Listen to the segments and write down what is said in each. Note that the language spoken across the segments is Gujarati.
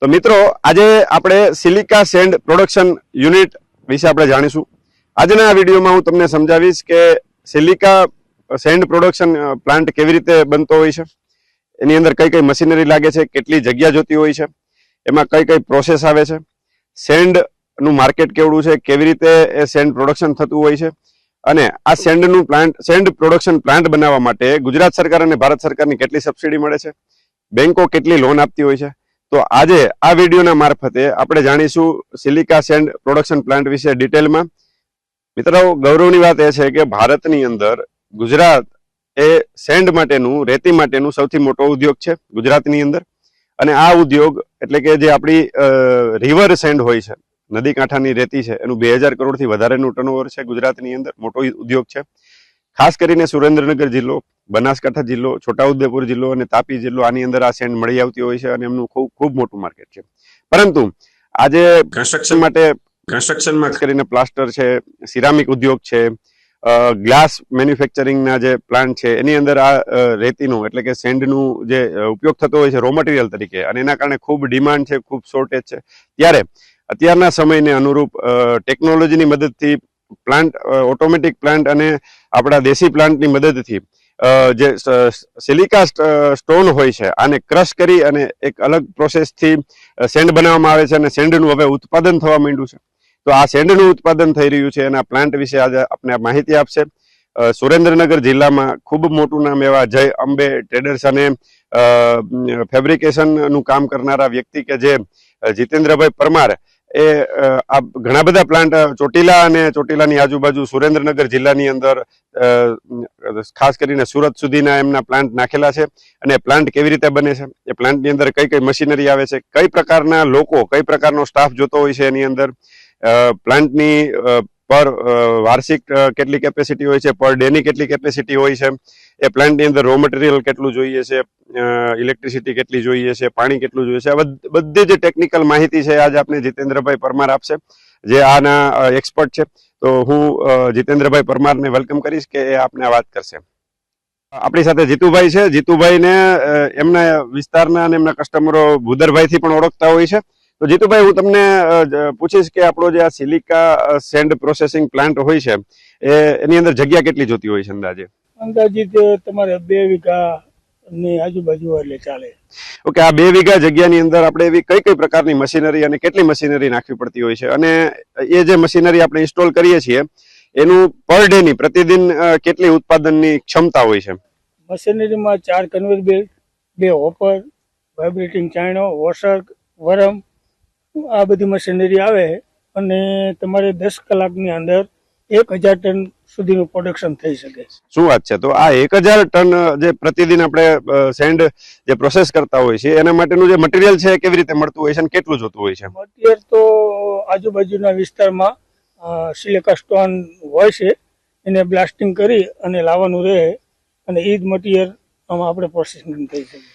તો મિત્રો આજે આપણે સિલિકા સેન્ડ પ્રોડક્શન યુનિટ વિશે આપણે જાણીશું. આજના આ વિડીયોમાં હું તમને સમજાવીશ કે સિલિકા સેન્ડ પ્રોડક્શન પ્લાન્ટ કેવી રીતે બનતો હોય છે, એની અંદર કઈ કઈ મશીનરી લાગે છે, કેટલી જગ્યા જોતી હોય છે, એમાં કઈ કઈ પ્રોસેસ આવે છે, સેન્ડનું માર્કેટ કેવડું છે, કેવી રીતે એ સેન્ડ પ્રોડક્શન થતું હોય છે, અને આ સેન્ડ પ્રોડક્શન પ્લાન્ટ બનાવવા માટે ગુજરાત સરકાર અને ભારત સરકારની કેટલી સબસિડી મળે છે, બેંકો કેટલી લોન આપતી હોય છે. તો આજે આ વિડીયોના મારફતે આપણે જાણીશું સિલિકા સેન્ડ પ્રોડક્શન પ્લાન્ટ વિશે ડિટેલમાં. મિત્રો, ગૌરવની વાત એ છે કે ભારતની અંદર ગુજરાત એ સેન્ડ માટેનું, રેતી માટેનું સૌથી મોટો ઉદ્યોગ છે ગુજરાતની અંદર. અને આ ઉદ્યોગ એટલે કે જે આપણી રિવર સેન્ડ હોય છે, નદી કાંઠાની રેતી છે, એનું 2000 કરોડથી વધારેનું ટર્નઓવર છે ગુજરાતની અંદર. મોટો ઉદ્યોગ છે. ખાસ કરીને સુરેન્દ્રનગર જિલ્લો, બનાસકાંઠા જિલ્લો, છોટાઉદેપુર જિલ્લો અને તાપી જિલ્લો, આની અંદર આ સેન્ડ મળી આવતી હોય છે અને એમનું ખૂબ મોટું માર્કેટ છે. પરંતુ આજે કન્સ્ટ્રક્શનમાં કરીને પ્લાસ્ટર છે, સિરામિક ઉદ્યોગ છે, ગ્લાસ મેન્યુફેક્ચરિંગના જે પ્લાન્ટ છે, એની અંદર આ રેતીનું એટલે કે સેન્ડનું જે ઉપયોગ થતો હોય છે રો મટીરિયલ તરીકે, અને એના કારણે ખૂબ ડિમાન્ડ છે, ખૂબ શોર્ટેજ છે. ત્યારે અત્યારના સમયને અનુરૂપ ટેકનોલોજીની મદદથી પ્લાન્ટ, ઓટોમેટિક પ્લાન્ટ અને આપણા દેશી પ્લાન્ટની મદદથી જે સિલિકા સ્ટોન હોય છે આને ક્રશ કરી અને એક અલગ પ્રોસેસથી સેન્ડ બનાવવામાં આવે છે અને સેન્ડનું હવે ઉત્પાદન થવા માંડ્યું છે. તો આ સેન્ડનું ઉત્પાદન થઈ રહ્યું છે એના પ્લાન્ટ વિશે આજે આપણે માહિતી આપશે સુરેન્દ્રનગર જિલ્લામાં ખૂબ મોટું નામ એવા જય અંબે ટ્રેડર્સ અને ફેબ્રિકેશનનું કામ કરનારા વ્યક્તિ કે જે જીતેન્દ્રભાઈ પરમાર, એ આ ઘણા બધા પ્લાન્ટ ચોટીલા અને ચોટીલાની આજુબાજુ સુરેન્દ્રનગર જિલ્લાની અંદર ખાસ કરીને સુરત સુધીના એમના પ્લાન્ટ નાખેલા છે. અને પ્લાન્ટ કેવી રીતે બને છે, એ પ્લાન્ટની અંદર કઈ કઈ મશીનરી આવે છે, કઈ પ્રકારના લોકો, કઈ પ્રકારનો સ્ટાફ જોતો હોય છે, એની અંદર પ્લાન્ટની પર વાર્ષિક કેટલી કેપેસિટી હોય છે, પર ડેની કેટલી કેપેસિટી હોય છે, એ પ્લાન્ટની અંદર રો મટીરિયલ કેટલું જોઈએ છે, ઇલેક્ટ્રિસિટી કેટલી જોઈએ છે, પાણી કેટલું જોઈએ છે, આ બધી જે ટેકનિકલ માહિતી છે આજે આપણે જીતેન્દ્રભાઈ પરમાર આપશે, જે આના એક્સપર્ટ છે. તો હું જીતેન્દ્રભાઈ પરમારને વેલકમ કરીશ કે એ આપને વાત કરશે. આપણી સાથે જીતુભાઈ છે. જીતુભાઈને એમના વિસ્તારના અને એમના કસ્ટમરો ભૂદરભાઈથી પણ ઓળખતા હોય છે. તો જીતુભાઈ, હું તમને પૂછીશ કે આપણો જે આ સિલિકા સેન્ડ પ્રોસેસિંગ પ્લાન્ટ હોય છે એની અંદર જગ્યા કેટલી જોતી હોય છે અંદાજે? અંદાજિત તમારે 2 વીઘા ની આજુબાજુ એટલે ચાલે. ઓકે, આ 2 વીઘા જગ્યાની અંદર આપણે એવી કઈ કઈ પ્રકારની મશીનરી અને કેટલી મશીનરી નાખવી પડતી હોય છે, અને એ જે મશીનરી આપણે ઇન્સ્ટોલ કરીએ છીએ એનું પર ડે ની, પ્રતિદિન કેટલી ઉત્પાદનની ક્ષમતા હોય છે? મશીનરીમાં 4 કન્વેયર બેલ્ટ, 2 હોપર, વાઇબ્રેટિંગ ચાયણો, વોશર, વરમ, આ બધી મશીનરી આવે અને તમારે 10 કલાકની અંદર 1000 ટન સુધીનું પ્રોડક્શન થઈ શકે. શું વાત છે! તો આ 1000 ટન જે પ્રતિદિન આપણે સેન્ડ જે પ્રોસેસ કરતા હોય છે એના માટેનું જે મટીરિયલ છે કેવી રીતે મળતું હોય છે અને કેટલું જોતું હોય છે? મટીરિયલ તો આજુબાજુના વિસ્તારમાં સિલિકા સ્ટોન હોય છે, એને બ્લાસ્ટિંગ કરી અને લાવવાનું રહે અને એ જ મટીરિયલ આમાં આપણે પ્રોસેસિંગ થઈ શકે.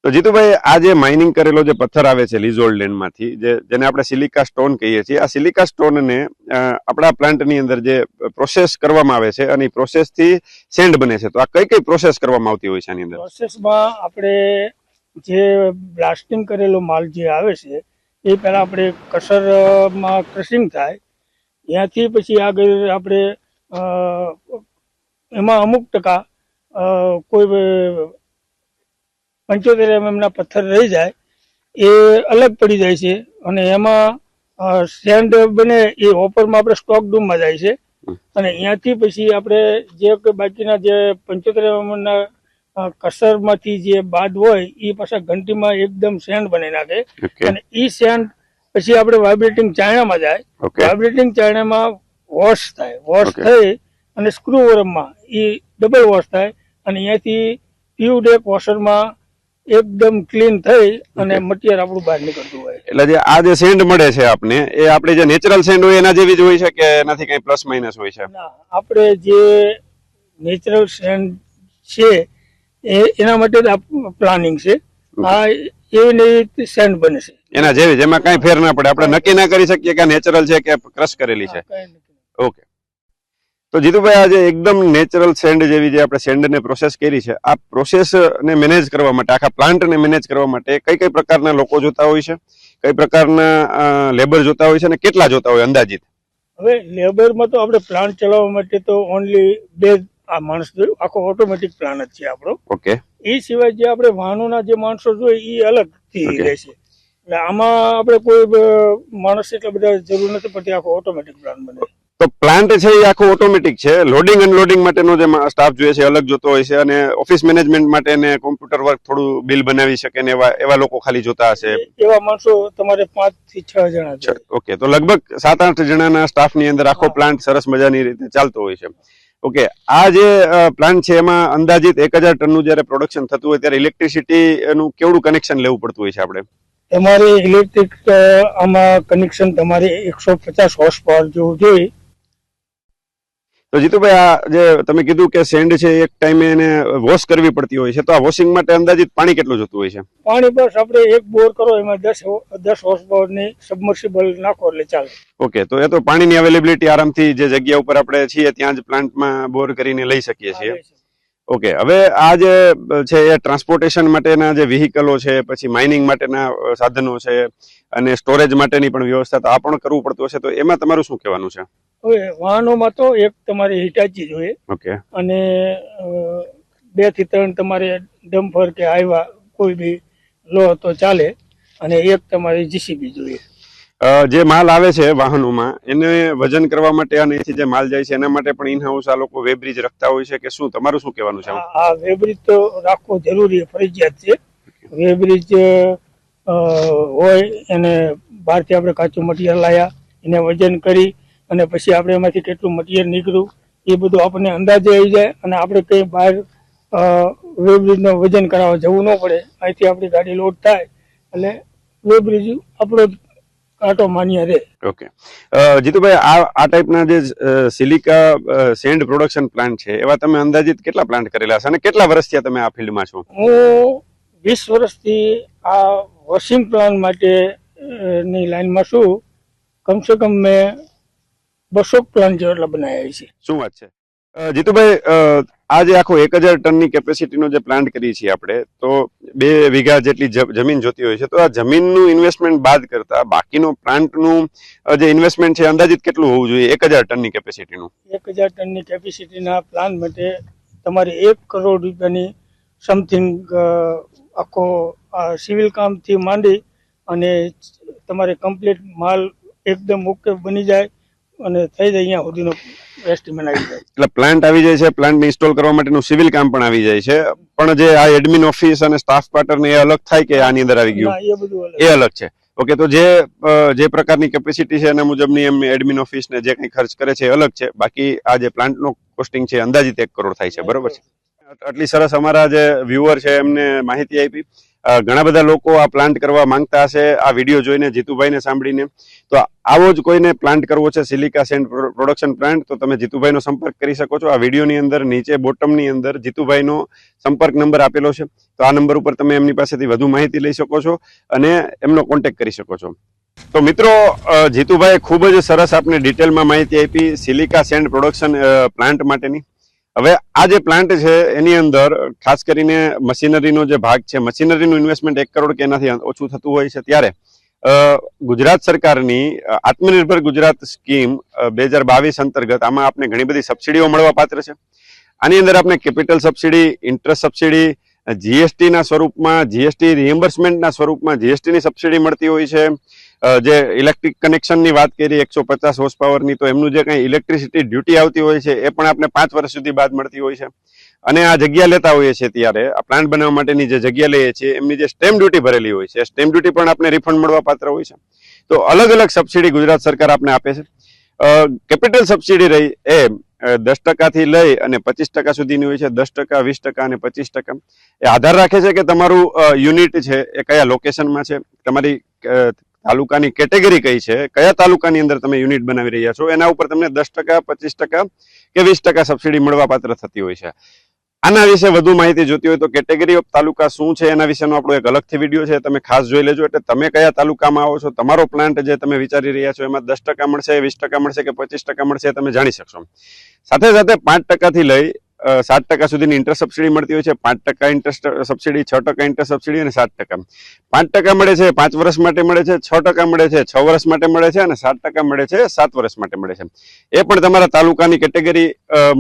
તો જીતુભાઈ, આ જે માઇનિંગ કરેલો જે પથ્થર આવે છે લીઝોલ્ડ લેન્ડમાંથી, જેને આપણે સિલિકા સ્ટોન કહીએ છીએ, આ સિલિકા સ્ટોનને આપણા પ્લાન્ટની અંદર જે પ્રોસેસ કરવામાં આવે છે અને પ્રોસેસથી સેન્ડ બને છે, તો આ કઈ કઈ પ્રોસેસ કરવામાં આવતી હોય છે આની અંદર? પ્રોસેસમાં આપણે જે બ્લાસ્ટિંગ કરેલો માલ જે આવે છે એ પહેલા આપણે કસરમાં ક્રશિંગ થાય, ત્યાંથી પછી આગળ આપણે એમાં અમુક ટકા કોઈ 75 mm ના પથ્થર રહી જાય એ અલગ પડી જાય છે અને એમાં સેન્ડ બને એ હોપરમાં આપણે સ્ટોક ડૂમમાં જાય છે. અને અહીંયાથી પછી આપણે જે બાકીના જે 75 mm ના કસરમાંથી જે બાદ હોય એ પાછા ઘંટીમાં એકદમ સેન્ડ બની નાખે. અને એ સેન્ડ પછી આપણે વાઇબ્રેટિંગ ચાયણામાં જાય. વાઇબ્રેટિંગ ચાયણામાં વોશ થાય, વોશ થઈ અને સ્ક્રૂ વરમમાં એ ડબલ વોશ થાય અને અહીંયાથી ટ્યુબ ડેક વોશરમાં એકદમ ક્લીન થઈ અને મટીરિયલ આપણું બહાર નીકળતું હોય. એટલે જે આ જે સેન્ડ મળે છે આપને, એ આપણે જે નેચરલ સેન્ડ હોય એના જેવી જ હોય છે કે એનાથી કઈ પ્લસ માઇનસ હોય છે? આપણે જે નેચરલ સેન્ડ છે એના માટે પ્લાનિંગ છે. આ એવી સેન્ડ બને છે એના જેવી, જેમાં કઈ ફેર ના પડે, આપણે નક્કી ના કરી શકીએ કે નેચરલ છે કે ક્રશ કરેલી છે. ઓકે, તો જીતુભાઈ આજે એકદમ નેચરલ સેન્ડ જેવી જે આપણે સેન્ડને પ્રોસેસ કરી છે, આ પ્રોસેસને મેનેજ કરવા માટે, આખા પ્લાન્ટને મેનેજ કરવા માટે કઈ કઈ પ્રકારના લોકો જોતા હોય છે, કઈ પ્રકારના લેબર જોતા હોય છે અને કેટલા જોતા હોય અંદાજિત? હવે લેબરમાં તો આપણે પ્લાન્ટ ચલાવવા માટે તો ઓનલી 2 આ માણસ જોઈએ, આખો ઓટોમેટિક પ્લાન જ છે આપણો. ઓકે. એ સિવાય જે આપણે વાહનોના જે માણસો જોઈએ એ અલગથી Okay. રહેશે. એટલે આમાં આપણે કોઈ માણસ એટલા બધા જરૂર નથી પડતી, આખો ઓટોમેટિક પ્લાન બને. તો પ્લાન્ટ છે એ આખો ઓટોમેટિક છે, લોડિંગ અનલોડિંગ માટેનો જે સ્ટાફ જોઈએ છે અલગ જોતો હોય છે, અને ઓફિસ મેનેજમેન્ટ માટે ને કોમ્પ્યુટર વર્ક થોડું બિલ બનાવી શકે ને એવા લોકો ખાલી જોતા હશે. એવા માણસો તમારે 5 થી 6 જણા જોઈએ. ઓકે, તો લગભગ 7-8 જણાના સ્ટાફની અંદર આખો હા. પ્લાન્ટ સરસ મજાની રીતે ચાલતો હોય છે. ઓકે, આ જે પ્લાન્ટ છે એમાં અંદાજિત 1000 ટનનું જ્યારે પ્રોડક્શન થતું હોય ત્યારે ઇલેક્ટ્રિસિટી નું કેવડું કનેક્શન લેવું પડતું હોય છે આપણે? તમારે ઇલેક્ટ્રિક આમાં કનેક્શન તમારે 150 હોર્સ પાવર જેવું જોઈએ. તો જીતુભાઈ, આ જે તમે કીધું કે સેન્ડ છે એક ટાઈમે એને વોશ કરવી પડતી હોય છે, તો આ વોશિંગ માટે અંદાજિત પાણી કેટલું જોતું હોય છે? પાણી બસ આપણે એક બોર કરો એમાં 10 હોર્સ પાવરની સબમર્સિબલ નાખો એટલે ચાલે. ઓકે, તો એ તો પાણીની અવેલેબિલિટી આરામથી જે જગ્યા ઉપર આપણે છીએ ત્યાં જ પ્લાન્ટમાં બોર કરીને લઈ શકીએ છીએ. ઓકે, હવે આ જે છે એ ટ્રાન્સપોર્ટેશન માટેના જે વ્હીકલો છે, પછી માઇનિંગ માટેના સાધનો છે અને સ્ટોરેજ માટેની પણ વ્યવસ્થા, તો આ પણ કરવું પડતું હશે, તો એમાં તમારું શું કહેવાનું છે? હવે વાહનોમાં તો એક તમારે હિટાચી જોઈએ ઓકે. અને 2 થી 3 તમારે ડમ્પર કે હાઈવા કોઈ બી લો તો ચાલે, અને એક તમારે જીસીબી જોઈએ. જે માલ આવે છે વાહનોમાં એને વજન કરવા માટે અને અહીંથી જે માલ જાય છે એના માટે પણ ઇનહાઉસ આ લોકો વેબ્રિજ રખતા હોય છે કે શું? તમારું શું કહેવાનું છે? આ વેબ્રિજ તો રાખવો જરૂરી ફરજિયાત છે. વેબ્રિજ હોય એને બહારથી આપણે કાચું મટીરિયલ લાયા, એને વજન કરી અને પછી આપણે એમાંથી કેટલું મટીરિયલ નીકળ્યું એ બધું આપણને અંદાજે આવી જાય, અને આપણે કંઈ બહાર વેબ્રિજનું વજન કરાવવા જવું ન પડે. અહીંથી આપણી ગાડી લોડ થાય એટલે વેબ્રિજ આપણો કાંટો માન્ય રહે. ઓકે, જીતુભાઈ, આ ટાઈપના જે સિલિકા સેન્ડ પ્રોડક્શન પ્લાન્ટ છે એવા તમે અંદાજિત કેટલા પ્લાન્ટ કરેલા હશે અને કેટલા વર્ષથી તમે આ ફિલ્ડમાં છો? હું 20 વર્ષથી આ વોશિંગ પ્લાન્ટ માટે ની લાઈનમાં છું. કમસે કમ મેં 200 પ્લાન્ટ જેટલા બનાવ્યા છે. શું વાત છે જીતુભાઈ, આ જે આખો 1000 ટનની કેપેસિટીનો જે પ્લાન્ટ કરી છે આપણે, તો 2 વીઘા જેટલી જમીન જોતી હોય છે, તો આ જમીનનું ઇન્વેસ્ટમેન્ટ બાદ કરતા બાકીનો પ્લાન્ટનું જે ઇન્વેસ્ટમેન્ટ છે અંદાજિત કેટલું હોવું જોઈએ 1000 ટનની કેપેસિટીનું? 1000 ટનની કેપેસિટીના પ્લાન્ટ માટે તમારે 1 કરોડ રૂપિયાની સમથિંગ આખો સિવિલ કામથી માંડી અને તમારે કમ્પ્લીટ માલ એકદમ ઓકે બની જાય અને થઈ જાય અહીંયા સુધીનો એસ્ટિમેટ આવી જાય. એટલે પ્લાન્ટ આવી જાય છે, પ્લાન્ટ ઇન્સ્ટોલ કરવા માટેનું સિવિલ કામ પણ આવી જાય છે, પણ જે આ એડમિન ઓફિસ અને સ્ટાફ ક્વાર્ટર ને એ અલગ થાય કે આની અંદર આવી ગયું? ના, એ બધું એ અલગ છે. ઓકે, તો જે પ્રકારની કેપેસિટી છે એના મુજબની એમ એડમિન ઓફિસ ને જે કંઈ ખર્ચ કરે છે એ અલગ છે, બાકી આ જે પ્લાન્ટનો કોસ્ટિંગ છે અંદાજિત 1 કરોડ થાય છે, બરોબર છે? આટલી સરસ અમારા જે વ્યુઅર છે એમને માહિતી આપી. ઘણા બધા લોકો આ પ્લાન્ટ કરવા માંગતા હશે આ વિડીયો જોઈને, જીતુભાઈને સાંભળીને. તો આવો જ કોઈને પ્લાન્ટ કરવો છે સિલિકા સેન્ડ પ્રોડક્શન પ્લાન્ટ, તો તમે જીતુભાઈનો સંપર્ક કરી શકો છો. આ વિડીયોની અંદર નીચે બોટમની અંદર જીતુભાઈનો સંપર્ક નંબર આપેલો છે, તો આ નંબર ઉપર તમે એમની પાસેથી વધુ માહિતી લઈ શકો છો અને એમનો કોન્ટેક્ટ કરી શકો છો. તો મિત્રો, જીતુભાઈ ખૂબ જ સરસ આપને ડિટેલમાં માહિતી આપી સિલિકા સેન્ડ પ્રોડક્શન પ્લાન્ટ માટેની. હવે આ જે પ્લાન્ટ છે એની અંદર ખાસ કરીને મશીનરીનો જે ભાગ છે, મશીનરીનું ઇન્વેસ્ટમેન્ટ 1 કરોડ કે એનાથી ઓછું થતું હોય છે, ત્યારે ગુજરાત સરકારની આત્મનિર્ભર ગુજરાત સ્કીમ 2022 અંતર્ગત આમાં આપને ઘણી બધી સબસિડીઓ મળવા પાત્ર છે. આની અંદર આપને કેપિટલ સબસિડી, ઇન્ટરેસ્ટ સબસિડી, જીએસટીના સ્વરૂપમાં, જીએસટી રિએમ્બર્સમેન્ટના સ્વરૂપમાં જીએસટીની સબસિડી મળતી હોય છે. જે ઇલેક્ટ્રિક કનેક્શનની વાત કરી 150 હોર્સ પાવરની, તો એમનું જે કંઈ ઇલેક્ટ્રિસિટી ડ્યુટી આવતી હોય છે એ પણ આપણે 5 વર્ષ સુધી બાદ મળતી હોય છે. અને આ જગ્યા લેતા હોઈએ છીએ ત્યારે આ પ્લાન્ટ બનાવવા માટેની જે જગ્યા લઈએ છીએ એમની જે સ્ટેમ્પ ડ્યુટી ભરેલી હોય છે, સ્ટેમ્પ ડ્યુટી પણ આપણે રિફંડ મળવા પાત્ર હોય છે. તો અલગ અલગ સબસિડી ગુજરાત સરકાર આપને આપે છે. કેપિટલ સબસિડી રહી એ 10% થી લઈ અને 25% સુધીની હોય છે. 10%, 20% અને 25%. એ આધાર રાખે છે કે તમારું યુનિટ છે એ કયા લોકેશનમાં છે, તમારી તાલુકાની કેટેગરી કઈ છે, કયા તાલુકાની અંદર તમે યુનિટ બનાવી રહ્યા છો, એના ઉપર તમને 10%, 25% કે 20% સબસિડી મળવા પાત્ર થતી હોય છે. આના વિશે વધુ માહિતી જોતી હોય તો કેટેગરી ઓફ તાલુકા શું છે એના વિશેનો આપણો એક અલગથી વિડીયો છે, તમે ખાસ જોઈ લેજો. એટલે તમે કયા તાલુકામાં આવો છો, તમારો પ્લાન્ટ જે તમે વિચારી રહ્યા છો એમાં 10% મળશે, 20% મળશે કે 25% મળશે, તમે જાણી શકશો. સાથે સાથે 5% થી લઈ 7% સુધીની ઇન્ટરેસ્ટ સબસિડી મળતી હોય છે. 5% ઇન્ટરેસ્ટ સબસિડી, 6% ઇન્ટરેસ્ટ સબસિડી અને 7%. 5% મળે છે 5 વર્ષ માટે મળે છે, 6% મળે છે 6 વર્ષ માટે મળે છે અને 7% મળે છે 7 વર્ષ માટે મળે છે. એ પણ તમારા તાલુકાની કેટેગરી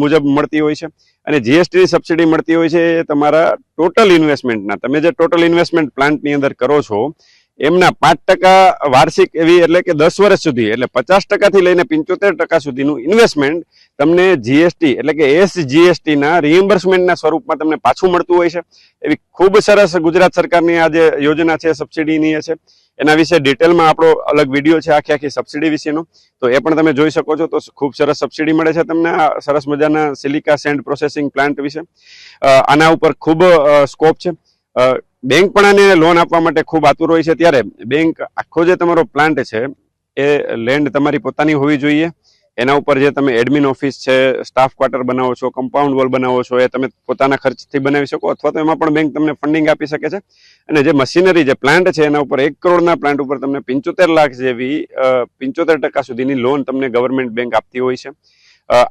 મુજબ મળતી હોય છે. અને જીએસટી ની સબસિડી મળતી હોય છે એ તમારા ટોટલ ઇન્વેસ્ટમેન્ટના, તમે જે ટોટલ ઇન્વેસ્ટમેન્ટ પ્લાન્ટની અંદર કરો છો એમના 5% વાર્ષિક એવી, એટલે કે 10 વર્ષ સુધી, એટલે 50% થી લઈને 75% સુધીનું ઇન્વેસ્ટમેન્ટ તમને જીએસટી એટલે કે SGST ના રિએમ્બર્સમેન્ટના સ્વરૂપમાં તમને પાછું મળતું હોય છે. એવી ખૂબ સરસ ગુજરાત સરકારની આ જે યોજના છે સબસિડીની છે, એના વિશે ડિટેલમાં આપણો અલગ વિડીયો છે આખી સબસિડી વિશેનો, તો એ પણ તમે જોઈ શકો છો. તો ખૂબ સરસ સબસિડી મળે છે તમને આ સરસ મજાના સિલિકા સેન્ડ પ્રોસેસિંગ પ્લાન્ટ વિશે. આના ઉપર ખૂબ સ્કોપ છે. બેંક પણ આને લોન આપવા માટે ખૂબ આતુર હોય છે. ત્યારે બેંક આખો જે તમારો પ્લાન્ટ છે એ લેન્ડ તમારી પોતાની હોવી જોઈએ. એના ઉપર જે તમે એડમિન ઓફિસ છે, સ્ટાફ ક્વાર્ટર બનાવો છો, કમ્પાઉન્ડ વોલ બનાવો છો, એ તમે પોતાના ખર્ચથી બનાવી શકો, અથવા તો એમાં પણ બેંક તમને ફંડિંગ આપી શકે છે. અને જે મશીનરી, જે પ્લાન્ટ છે એના ઉપર 1 કરોડના પ્લાન્ટ ઉપર તમને 75 લાખ જેવી 75% સુધીની લોન તમને ગવર્મેન્ટ બેંક આપતી હોય છે.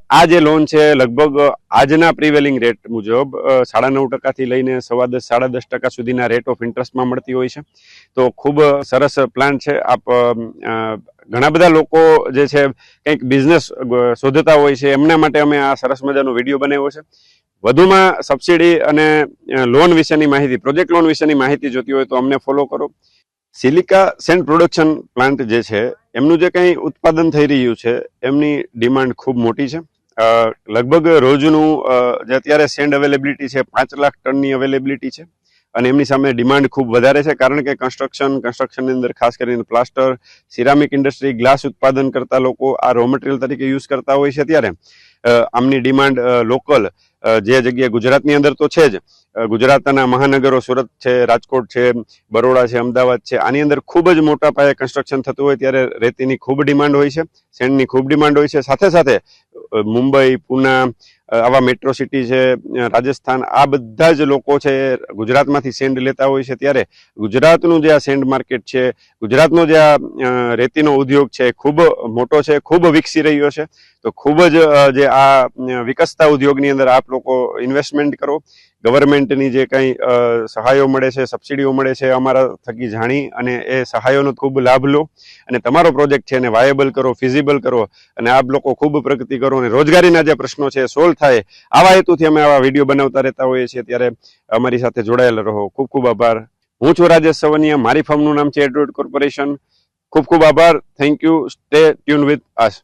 આ જે લોન છે લગભગ આજના પ્રિવેલિંગ રેટ મુજબ 9.5% થી લઈને 10.5% સુધીના રેટ ઓફ ઇન્ટરેસ્ટમાં મળતી હોય છે. તો ખૂબ સરસ પ્લાન્ટ છે. આપ ઘણા બધા લોકો જે છે કંઈક બિઝનેસ શોધતા હોય છે, એમના માટે અમે આ સરસ મજાનો વિડીયો બનાવ્યો છે. વધુમાં સબસિડી અને લોન વિશેની માહિતી, પ્રોજેક્ટ લોન વિશેની માહિતી જોતી હોય તો અમને ફોલો કરો. સિલિકા સેન્ડ પ્રોડક્શન પ્લાન્ટ જે છે એમનું જે કંઈ ઉત્પાદન થઈ રહ્યું છે એમની ડિમાન્ડ ખૂબ મોટી છે. લગભગ રોજનું જે અત્યારે સેન્ડ અવેલેબિલિટી છે 5 લાખ ટનની અવેલેબિલિટી છે. અને એમની સામે ડિમાન્ડ ખૂબ વધારે છે, કારણ કે કન્સ્ટ્રક્શનની અંદર ખાસ કરીને પ્લાસ્ટર, સિરામિક ઇન્ડસ્ટ્રી, ગ્લાસ ઉત્પાદન કરતા લોકો આ રો મટીરિયલ તરીકે યુઝ કરતા હોય છે. ત્યારે આમની ડિમાન્ડ લોકલ જે જગ્યાએ ગુજરાતની અંદર તો છે જ, ગુજરાતના મહાનગરો સુરત છે, રાજકોટ છે, બરોડા છે, અમદાવાદ છે, આની અંદર ખૂબ જ મોટા પાયે કન્સ્ટ્રક્શન થતું હોય ત્યારે રેતીની ખૂબ ડિમાન્ડ હોય છે, સેન્ડની ખૂબ ડિમાન્ડ હોય છે. સાથે સાથે મુંબઈ, પુના, આવા મેટ્રો સિટી છે, રાજસ્થાન, આ બધા જ લોકો છે ગુજરાતમાંથી સેન્ડ લેતા હોય છે. ત્યારે ગુજરાતનું જે આ સેન્ડ માર્કેટ છે, ગુજરાતનો જે આ રેતીનો ઉદ્યોગ છે ખૂબ મોટો છે, ખૂબ વિકસી રહ્યો છે. તો ખૂબ જ જે આ વિકસતા ઉદ્યોગની અંદર આપ લોકો ઇન્વેસ્ટમેન્ટ કરો. ગવર્મેન્ટની જે કંઈ સહાયો મળે છે, સબસિડીઓ મળે છે, અમારા થકી જાણી અને એ સહાયોનો ખૂબ લાભ લો અને તમારો પ્રોજેક્ટ છે એને વાયેબલ કરો, ફિઝિબલ કરો અને આપ લોકો ખૂબ પ્રગતિ કરો અને રોજગારીના જે પ્રશ્નો છે સોલ્વ થાય, આવા હેતુથી અમે આવા વિડીયો બનાવતા રહેતા હોઈએ છીએ. ત્યારે અમારી સાથે જોડાયેલા રહો. ખૂબ ખૂબ આભાર. હું છું રાજેશ સવનિયા, મારી ફર્મનું નામ છે એડવર્ડ કોર્પોરેશન. ખૂબ ખૂબ આભાર. Thank you. Stay tune with us.